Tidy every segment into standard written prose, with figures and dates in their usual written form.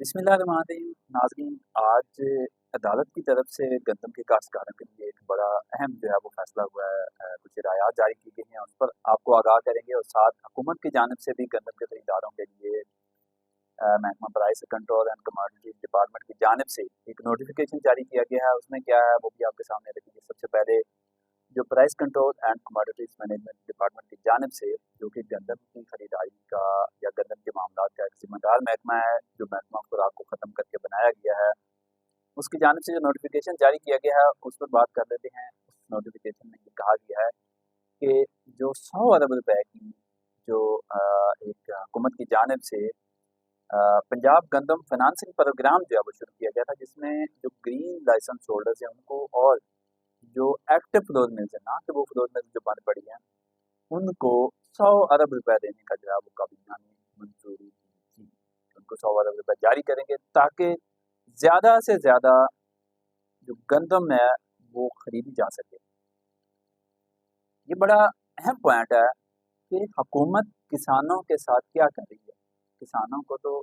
بسم اللہ الرحمن الرحیم ناظرین، آج عدالت کی طرف سے گندم کے کاشتکاروں کے لیے ایک بڑا اہم جو ہے وہ فیصلہ ہوا ہے۔ کچھ ہدایات جاری کی گئی ہیں، اس پر آپ کو آگاہ کریں گے، اور ساتھ حکومت کی جانب سے بھی گندم کے خریداروں کے لیے محکمہ price control and commodities department کی جانب سے ایک نوٹیفیکیشن جاری کیا گیا ہے۔ اس میں کیا ہے وہ بھی آپ کے سامنے رکھیں گے۔ سب سے پہلے جو price control and commodities management department کی جانب سے، جو کہ گندم کی خریداری کا یا گندم کے معاملات کا ایک ذمہ دار محکمہ ہے، جو محکمہ خوراک کو ختم کر کے بنایا گیا ہے، اس کی جانب سے جو نوٹیفیکیشن جاری کیا گیا ہے اس پر بات کر لیتے ہیں۔ اس نوٹیفیکیشن میں یہ کہا گیا ہے کہ جو 100 ارب روپے کی جو ایک حکومت کی جانب سے پنجاب گندم فنانسنگ پروگرام جو ہے وہ شروع کیا گیا تھا، جس میں جو گرین لائسنس ہولڈرز ہیں ان کو، اور جو ایکٹیو فلور ملز ہیں، نہ کہ وہ فلور ملز جو بند پڑی ہیں، ان کو 100 ارب روپے دینے کا جو ہے وہ کابینہ نے منظوری دی تھی۔ ان کو 100 ارب روپے جاری کریں گے تاکہ زیادہ سے زیادہ جو گندم ہے وہ خریدی جا سکے۔ یہ بڑا اہم پوائنٹ ہے کہ حکومت کسانوں کے ساتھ کیا کر رہی ہے۔ کسانوں کو تو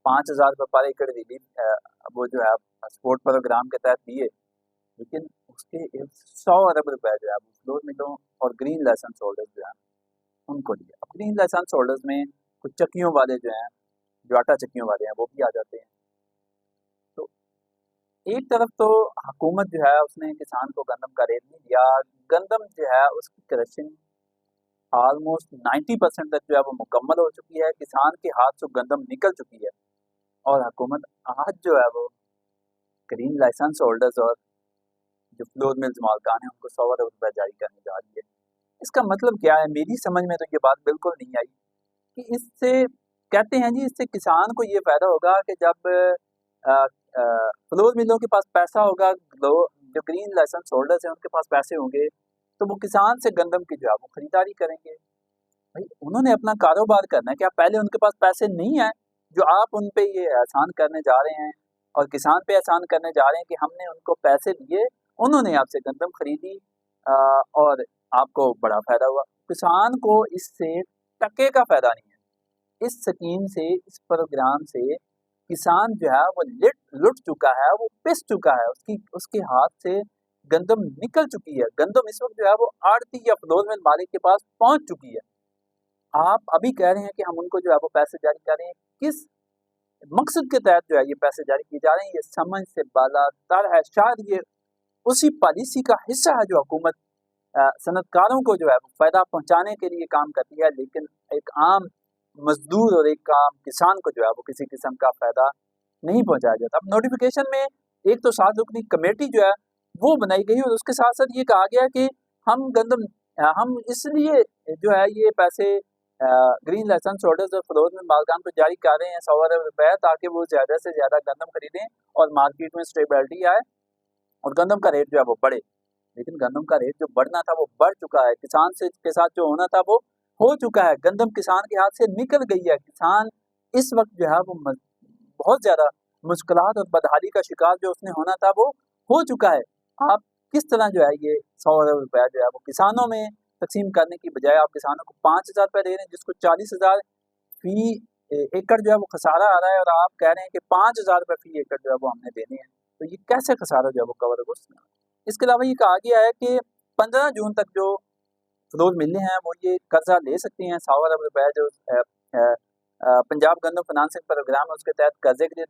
5,000 روپے پر ایکڑ ریلیف وہ جو ہے سپورٹ پروگرام کے تحت دیے، لیکن اس کے 100 ارب روپے جو ہے وہ فلور ملوں اور گرین لائسنس ہولڈرز جو ہیں ان کو دیے۔ اب گرین لائسنس ہولڈرز میں کچھ چکیوں والے جو ہیں، جو آٹا چکیوں والے ہیں، وہ بھی آ جاتے ہیں۔ تو ایک طرف تو حکومت جو ہے اس نے کسان کو گندم کا ریٹ نہیں دیا، گندم جو ہے اس کی کریشنگ آلموسٹ 90% تک جو ہے وہ مکمل ہو چکی ہے، کسان کے ہاتھ سے گندم نکل چکی ہے، اور حکومت آج جو ہے وہ گرین لائسنس ہولڈرز اور جو فلور ملز مالکان ہیں ان کو 100 ارب روپے جاری کرنے جا رہی ہے۔ اس کا مطلب کیا ہے؟ میری سمجھ میں تو یہ بات بالکل نہیں آئی کہ اس سے کہتے ہیں جی اس سے کسان کو یہ فائدہ ہوگا کہ جب فلور ملوں کے پاس پیسہ ہوگا، جو گرین لائسنس ہولڈرز ہیں ان کے پاس پیسے ہوں گے، تو وہ کسان سے گندم کی جو ہے وہ خریداری کریں گے۔ بھائی انہوں نے اپنا کاروبار کرنا ہے، کیا پہلے ان کے پاس پیسے نہیں ہیں جو آپ ان پہ یہ احسان کرنے جا رہے ہیں، اور کسان پہ احسان کرنے جا رہے ہیں کہ ہم نے ان کو پیسے دیے، انہوں نے آپ سے گندم خریدی اور آپ کو بڑا فائدہ ہوا۔ کسان کو اس سے ٹکے کا فائدہ نہیں ہے۔ اس سکیم سے، اس پروگرام سے کسان جو ہے وہ لٹ چکا ہے، وہ پس چکا ہے، اس کے ہاتھ سے گندم نکل چکی ہے۔ گندم اس وقت جو ہے وہ آڑتی یا فلور مل مالک کے پاس پہنچ چکی ہے۔ آپ ابھی کہہ رہے ہیں کہ ہم ان کو جو ہے وہ پیسے جاری کر رہے ہیں، کس مقصد کے تحت جو ہے یہ پیسے جاری کیے جا رہے ہیں؟ یہ سمجھ سے بالا تر ہے۔ شاید یہ اسی پالیسی کا حصہ ہے جو حکومت صنعت کاروں کو جو ہے وہ فائدہ پہنچانے کے لیے کام کرتی ہے، لیکن ایک عام مزدور اور ایک عام کسان کو جو ہے وہ کسی قسم کا فائدہ نہیں پہنچایا جاتا۔ اب نوٹیفیکیشن میں ایک تو 7 رکنی کمیٹی جو ہے وہ بنائی گئی، اور اس کے ساتھ ساتھ یہ کہا گیا کہ ہم اس لیے جو ہے یہ پیسے گرین لائسنس ہولڈرز اور فلور مل مالکان کو جاری کر رہے ہیں 100 ارب روپے، تاکہ وہ زیادہ سے زیادہ گندم خریدیں اور مارکیٹ میں اسٹیبلٹی آئے اور گندم کا ریٹ جو ہے وہ بڑھے۔ لیکن گندم کا ریٹ جو بڑھنا تھا وہ بڑھ چکا ہے، کسان کے ساتھ جو ہونا تھا وہ ہو چکا ہے، گندم کسان کے ہاتھ سے نکل گئی ہے۔ کسان اس وقت جو ہے وہ بہت زیادہ مشکلات اور بدحالی کا شکار جو اس نے ہونا تھا وہ ہو چکا ہے۔ آپ کس طرح جو ہے یہ 100 ارب روپے جو ہے وہ کسانوں میں تقسیم کرنے کی بجائے آپ کسانوں کو 5,000 روپے دے رہے ہیں، جس کو 40,000 فی ایکڑ جو ہے وہ خسارہ آ رہا ہے، اور آپ کہہ رہے ہیں کہ 5,000 روپے فی ایکڑ جو ہے وہ ہم نے دینے ہیں۔ تو یہ کیسے خسارہ جو ہے وہ کور ہوگا؟ اس کے علاوہ یہ کہا گیا ہے کہ 15 جون تک جو فلور ملیں ہیں وہ یہ قرضہ لے سکتے ہیں 100 ارب روپے جو پنجاب گندم فنانسنگ پروگرام ہے اس کے تحت قرضے کے لیے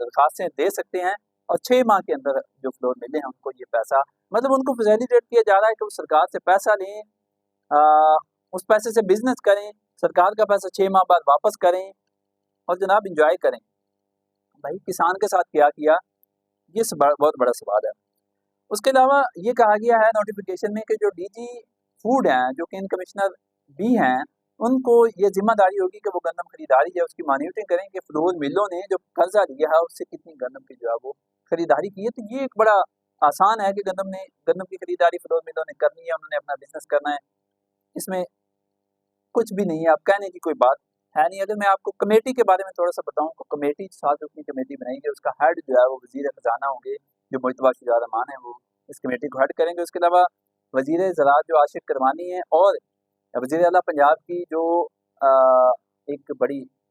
درخواستیں دے سکتے ہیں، اور 6 ماہ کے اندر جو فلور ملیں ہیں ان کو یہ پیسہ، مطلب ان کو فیسیلیٹیٹ کیا جا رہا ہے کہ وہ سرکار سے پیسہ لیں، اس پیسے سے بزنس کریں، سرکار کا پیسہ 6 ماہ بعد واپس کریں اور جناب انجوائے کریں۔ بھائی کسان کے ساتھ کیا یہ بہت بڑا سوال ہے۔ اس کے علاوہ یہ کہا گیا ہے نوٹیفیکیشن میں کہ جو ڈی جی فوڈ ہیں، جو کہ ان کمشنر بھی ہیں، ان کو یہ ذمہ داری ہوگی کہ وہ گندم خریداری ہے اس کی مانیٹرنگ کریں کہ فلور ملوں نے جو قرضہ لیا ہے اس سے کتنی گندم کی جو ہے وہ خریداری کی ہے۔ تو یہ ایک بڑا آسان ہے کہ گندم کی خریداری فلور ملوں نے کرنی ہے، انہوں نے اپنا بزنس کرنا ہے، اس میں کچھ بھی نہیں ہے، آپ کہنے کی کوئی بات ہے نہیں۔ اگر میں آپ کو کمیٹی کے بارے میں تھوڑا سا بتاؤں تو کمیٹی 7 رکنی کمیٹی بنائی گئی، اس کا ہیڈ جو ہے وہ وزیر خزانہ ہوں گے، جو مجتبیٰ شجاع الرحمان ہیں، وہ اس کمیٹی کو ہیڈ کریں گے۔ اس کے علاوہ وزیر زراعت جو عاشق کروانی ہیں، اور وزیر اعلیٰ پنجاب کی جو ایک بڑی